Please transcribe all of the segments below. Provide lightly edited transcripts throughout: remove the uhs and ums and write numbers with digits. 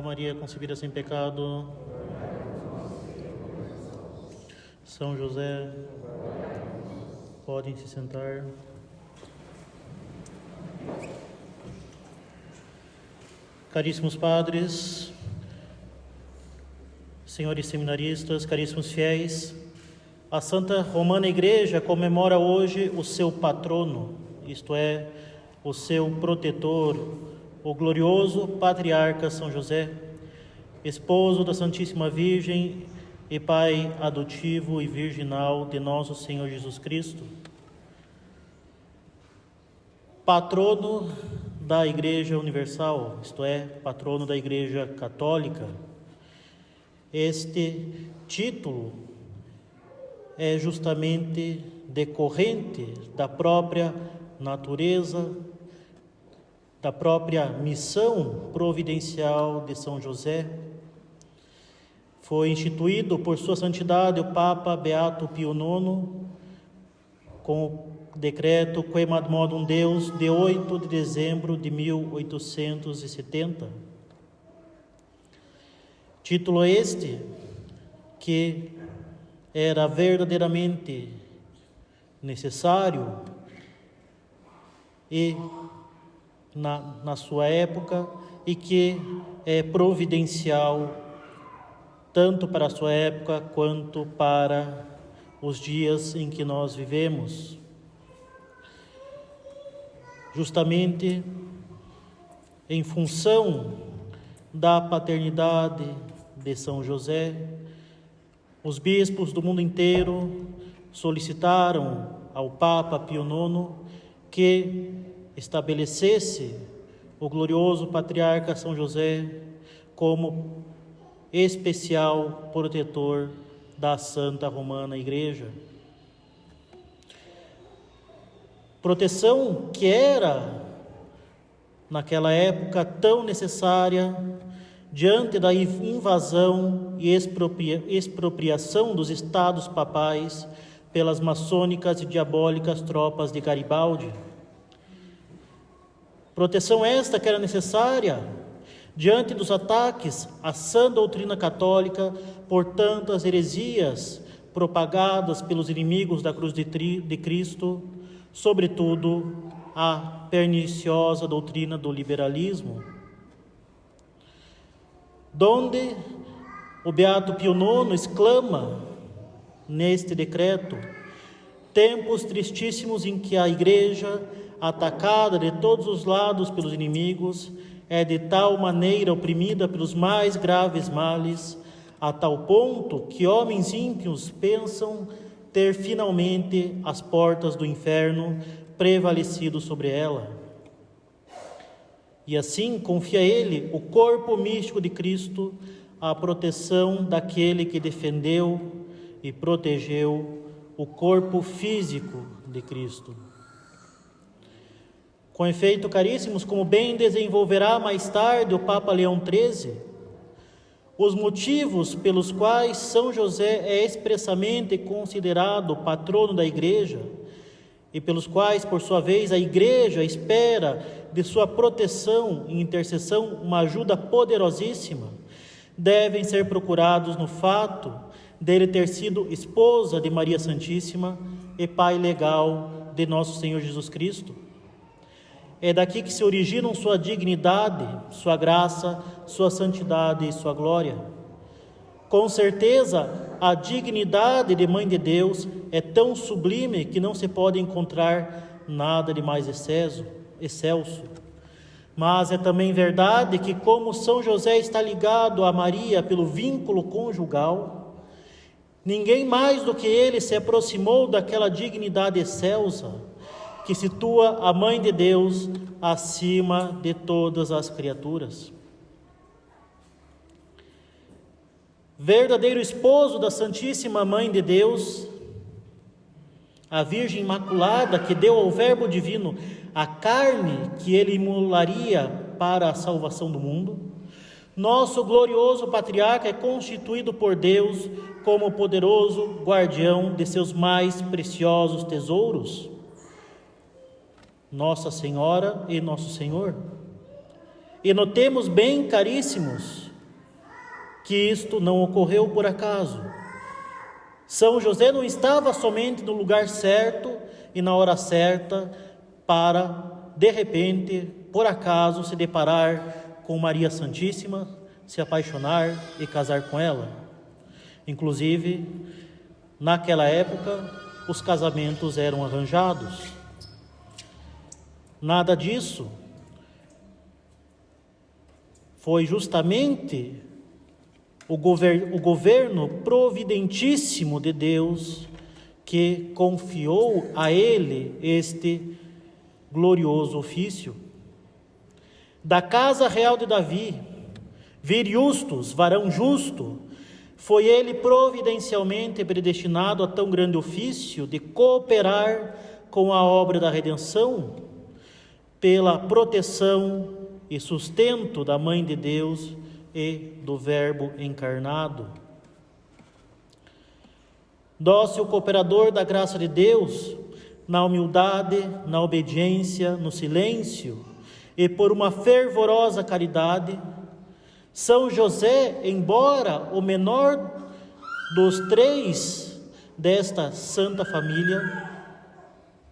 Maria, concebida sem pecado. São José, podem se sentar. Caríssimos padres, senhores seminaristas, caríssimos fiéis, a Santa Romana Igreja comemora hoje o seu patrono, isto é, o seu protetor, o glorioso patriarca São José, esposo da Santíssima Virgem e pai adotivo e virginal de nosso Senhor Jesus Cristo, patrono da Igreja Universal, isto é, patrono da Igreja Católica. Este título é justamente decorrente da própria natureza, da própria missão providencial de São José. Foi instituído por Sua Santidade o Papa Beato Pio IX, com o decreto Quemat Modum Deus, de 8 de dezembro de 1870. Título este que era verdadeiramente necessário e na sua época, e que é providencial tanto para a sua época quanto para os dias em que nós vivemos. Justamente em função da paternidade de São José, os bispos do mundo inteiro solicitaram ao Papa Pio IX que estabelecesse o glorioso patriarca São José como especial protetor da Santa Romana Igreja. Proteção que era, naquela época, tão necessária diante da invasão e expropriação dos estados papais pelas maçônicas e diabólicas tropas de Garibaldi. Proteção esta que era necessária diante dos ataques à sã doutrina católica por tantas heresias propagadas pelos inimigos da cruz de Cristo, sobretudo a perniciosa doutrina do liberalismo, donde o Beato Pio IX exclama neste decreto: tempos tristíssimos em que a Igreja, atacada de todos os lados pelos inimigos, é de tal maneira oprimida pelos mais graves males, a tal ponto que homens ímpios pensam ter finalmente as portas do inferno prevalecido sobre ela. E assim confia ele, o corpo místico de Cristo, à proteção daquele que defendeu e protegeu o corpo físico de Cristo. Com efeito, caríssimos, como bem desenvolverá mais tarde o Papa Leão XIII, os motivos pelos quais São José é expressamente considerado patrono da Igreja e pelos quais, por sua vez, a Igreja espera de sua proteção e intercessão uma ajuda poderosíssima, devem ser procurados no fato dele ter sido esposa de Maria Santíssima e pai legal de nosso Senhor Jesus Cristo. É daqui que se originam sua dignidade, sua graça, sua santidade e sua glória. Com certeza, a dignidade de Mãe de Deus é tão sublime que não se pode encontrar nada de mais excelso. Mas é também verdade que, como São José está ligado a Maria pelo vínculo conjugal, ninguém mais do que ele se aproximou daquela dignidade excelsa que situa a Mãe de Deus acima de todas as criaturas. Verdadeiro esposo da Santíssima Mãe de Deus, a Virgem Imaculada que deu ao Verbo Divino a carne que ele imolaria para a salvação do mundo, nosso glorioso patriarca é constituído por Deus como poderoso guardião de seus mais preciosos tesouros, Nossa Senhora e Nosso Senhor. E notemos bem, caríssimos, que isto não ocorreu por acaso. São José não estava somente no lugar certo e na hora certa para, de repente, por acaso, se deparar com Maria Santíssima, se apaixonar e casar com ela. Inclusive, naquela época, os casamentos eram arranjados. Nada disso. Foi justamente o governo providentíssimo de Deus que confiou a ele este glorioso ofício. Da casa real de Davi, vir Justus, varão justo, foi ele providencialmente predestinado a tão grande ofício de cooperar com a obra da redenção, pela proteção e sustento da Mãe de Deus e do Verbo encarnado. Dócil cooperador da graça de Deus, na humildade, na obediência, no silêncio e por uma fervorosa caridade, São José, embora o menor dos três desta santa família,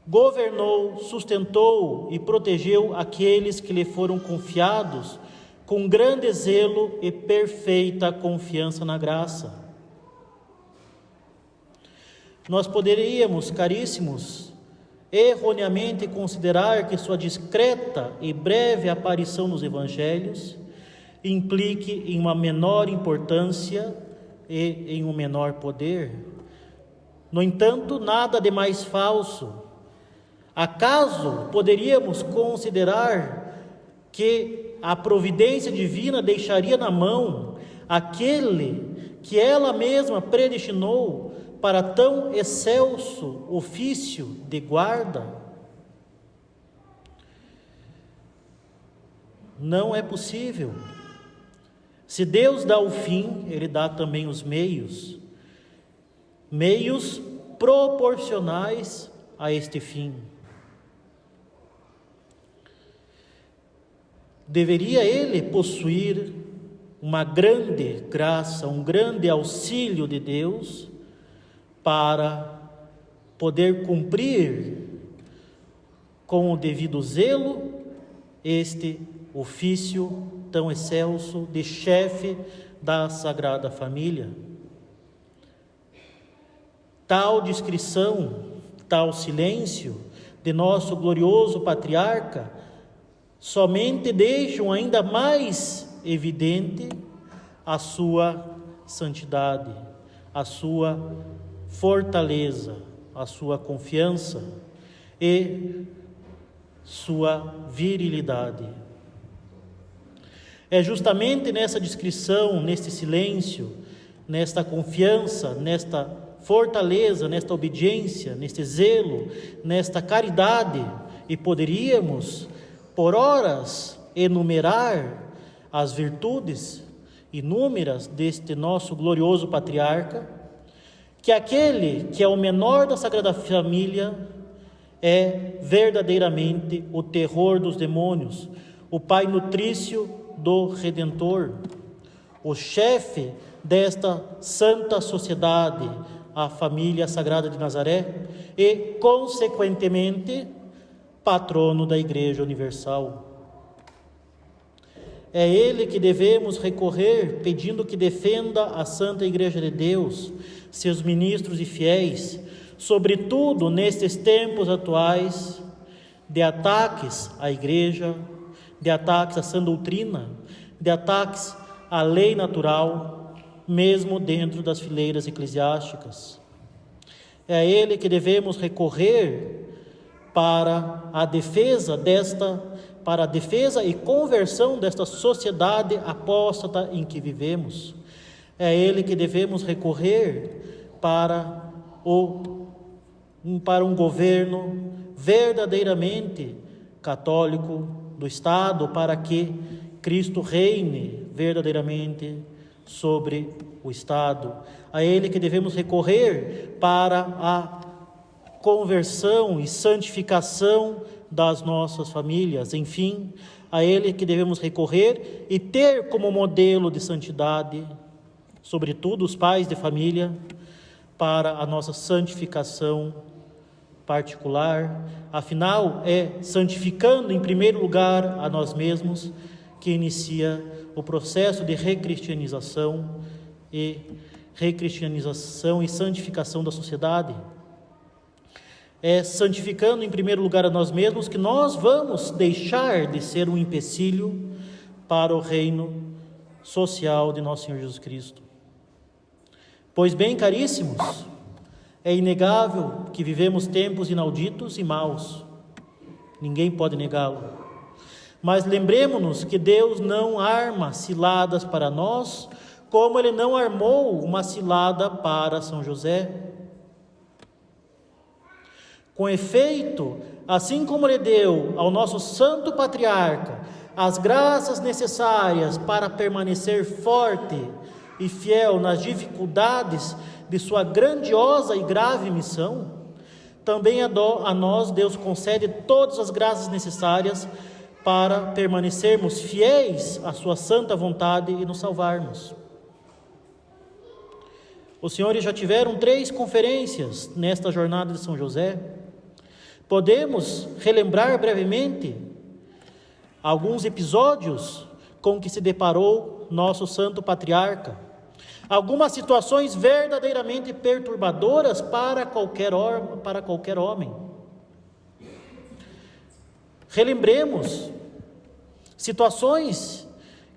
governou, sustentou e protegeu aqueles que lhe foram confiados com grande zelo e perfeita confiança na graça. Nós poderíamos, caríssimos, erroneamente considerar que sua discreta e breve aparição nos evangelhos implique em uma menor importância e em um menor poder. No entanto, nada de mais falso. Acaso poderíamos considerar que a providência divina deixaria na mão aquele que ela mesma predestinou para tão excelso ofício de guarda? Não é possível. Se Deus dá o fim, Ele dá também os meios proporcionais a este fim. Deveria ele possuir uma grande graça, um grande auxílio de Deus para poder cumprir com o devido zelo este ofício tão excelso de chefe da Sagrada Família. Tal discrição, tal silêncio de nosso glorioso patriarca somente deixam ainda mais evidente a sua santidade, a sua fortaleza, a sua confiança e sua virilidade. É justamente nessa discrição, neste silêncio, nesta confiança, nesta fortaleza, nesta obediência, neste zelo, nesta caridade, e poderíamos por horas enumerar as virtudes inúmeras deste nosso glorioso patriarca, que aquele que é o menor da Sagrada Família é verdadeiramente o terror dos demônios, o pai nutrício do Redentor, o chefe desta santa sociedade, a família sagrada de Nazaré, e, consequentemente, patrono da Igreja Universal. É ele que devemos recorrer, pedindo que defenda a Santa Igreja de Deus, seus ministros e fiéis, sobretudo nestes tempos atuais de ataques à Igreja, de ataques à sã doutrina, de ataques à lei natural, mesmo dentro das fileiras eclesiásticas. É a ele que devemos recorrer para a defesa e conversão desta sociedade apóstata em que vivemos. É a ele que devemos recorrer para um governo verdadeiramente católico do Estado, para que Cristo reine verdadeiramente sobre o Estado. A ele que devemos recorrer para a conversão e santificação das nossas famílias. Enfim, a ele que devemos recorrer e ter como modelo de santidade sobretudo os pais de família, para a nossa santificação particular. Afinal, é santificando em primeiro lugar a nós mesmos que inicia o processo de recristianização e santificação da sociedade. É santificando em primeiro lugar a nós mesmos que nós vamos deixar de ser um empecilho para o reino social de nosso Senhor Jesus Cristo. Pois bem, caríssimos, é inegável que vivemos tempos inauditos e maus. Ninguém pode negá-lo. Mas lembremos-nos que Deus não arma ciladas para nós, como Ele não armou uma cilada para São José. Com efeito, assim como Ele deu ao nosso santo patriarca as graças necessárias para permanecer forte e fiel nas dificuldades de sua grandiosa e grave missão, também a nós Deus concede todas as graças necessárias para permanecermos fiéis à sua santa vontade e nos salvarmos. Os senhores já tiveram 3 conferências nesta jornada de São José. Podemos relembrar brevemente alguns episódios com que se deparou nosso santo patriarca, algumas situações verdadeiramente perturbadoras para qualquer homem. Relembremos situações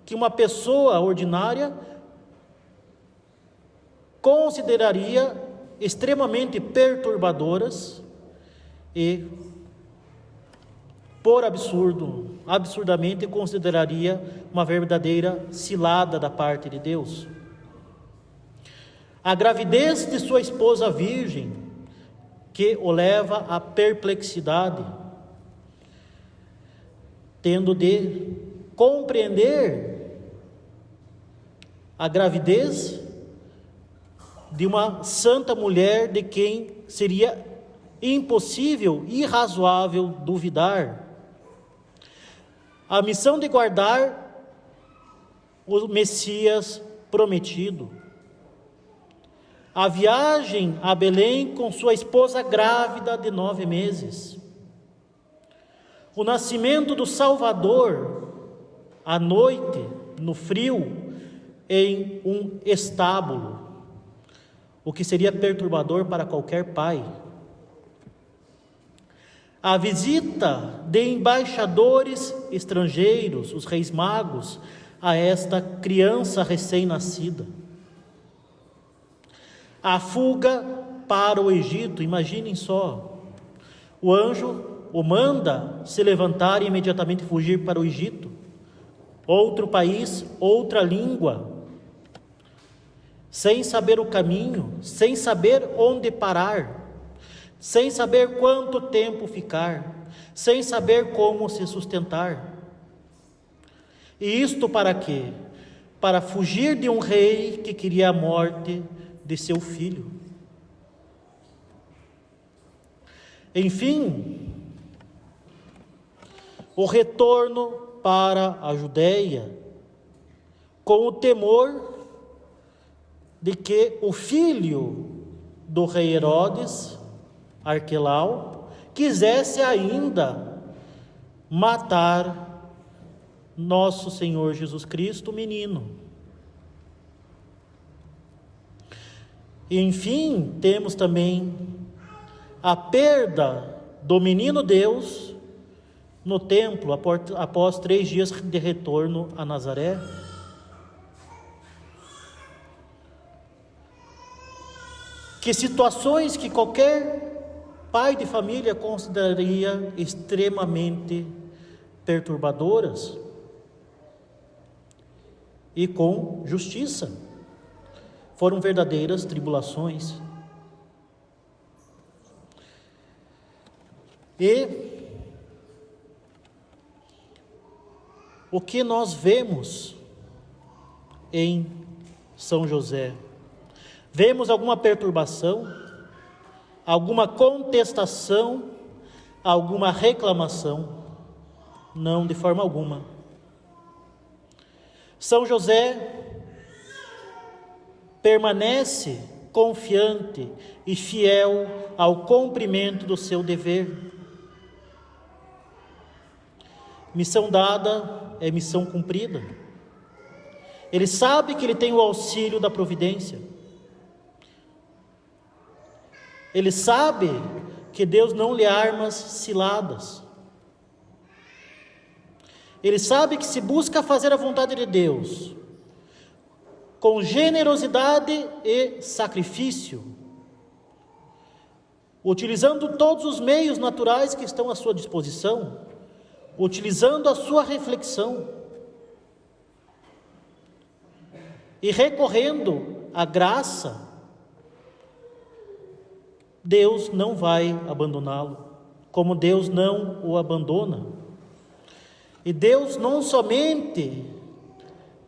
que uma pessoa ordinária consideraria extremamente perturbadoras e, por absurdamente consideraria uma verdadeira cilada da parte de Deus. A gravidez de sua esposa virgem, que o leva à perplexidade, tendo de compreender a gravidez de uma santa mulher de quem seria impossível, irrazoável duvidar. A missão de guardar o Messias prometido. A viagem a Belém com sua esposa grávida de 9 meses. O nascimento do Salvador à noite, no frio, em um estábulo, o que seria perturbador para qualquer pai. A visita de embaixadores estrangeiros, os reis magos, a esta criança recém-nascida. A fuga para o Egito, imaginem só. O anjo o manda se levantar e imediatamente fugir para o Egito. Outro país, outra língua. Sem saber o caminho, sem saber onde parar, sem saber quanto tempo ficar, sem saber como se sustentar. E isto para quê? Para fugir de um rei que queria a morte de seu filho. Enfim, o retorno para a Judéia, com o temor de que o filho do rei Herodes, Arquelau, quisesse ainda matar nosso Senhor Jesus Cristo, menino. E, enfim, temos também a perda do menino Deus no templo, após 3 dias de retorno a Nazaré. Que situações que qualquer pai de família consideraria extremamente perturbadoras, e com justiça, foram verdadeiras tribulações. E o que nós vemos em São José? Vemos alguma perturbação, alguma contestação, alguma reclamação? Não, de forma alguma. São José permanece confiante e fiel ao cumprimento do seu dever. Missão dada é missão cumprida. Ele sabe que ele tem o auxílio da providência. Ele sabe que Deus não lhe arma ciladas. Ele sabe que se busca fazer a vontade de Deus com generosidade e sacrifício, utilizando todos os meios naturais que estão à sua disposição, utilizando a sua reflexão e recorrendo à graça, Deus não vai abandoná-lo, como Deus não o abandona. E Deus não somente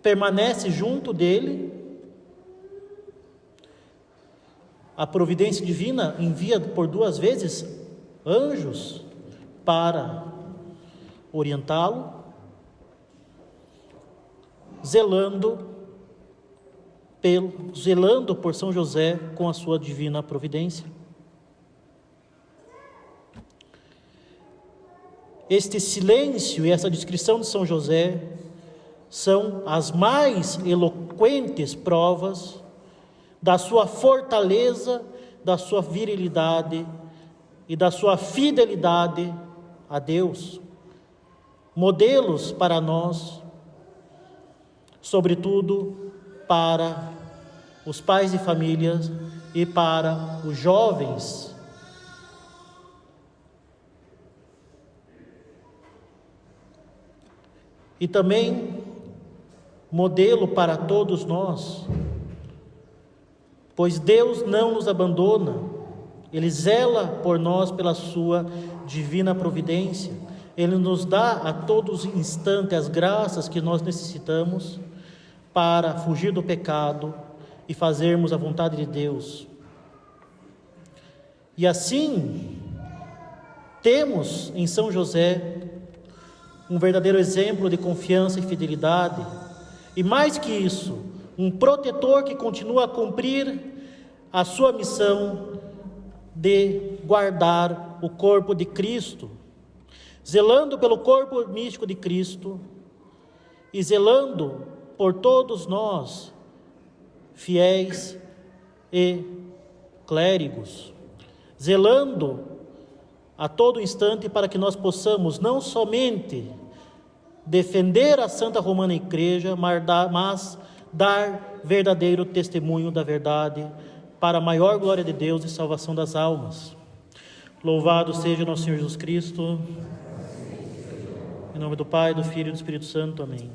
permanece junto dele, a providência divina envia por 2 vezes anjos para orientá-lo, zelando por São José com a sua divina providência. Este silêncio e essa descrição de São José são as mais eloquentes provas da sua fortaleza, da sua virilidade e da sua fidelidade a Deus. Modelos para nós, sobretudo para os pais de famílias e para os jovens. E também modelo para todos nós, pois Deus não nos abandona, Ele zela por nós pela sua divina providência, Ele nos dá a todos os instantes as graças que nós necessitamos para fugir do pecado e fazermos a vontade de Deus. E assim, temos em São José um verdadeiro exemplo de confiança e fidelidade, e mais que isso, um protetor que continua a cumprir a sua missão de guardar o corpo de Cristo, zelando pelo corpo místico de Cristo e zelando por todos nós, fiéis e clérigos, zelando a todo instante para que nós possamos não somente defender a Santa Romana Igreja, mas dar verdadeiro testemunho da verdade para a maior glória de Deus e salvação das almas. Louvado seja nosso Senhor Jesus Cristo. Em nome do Pai, do Filho e do Espírito Santo. Amém.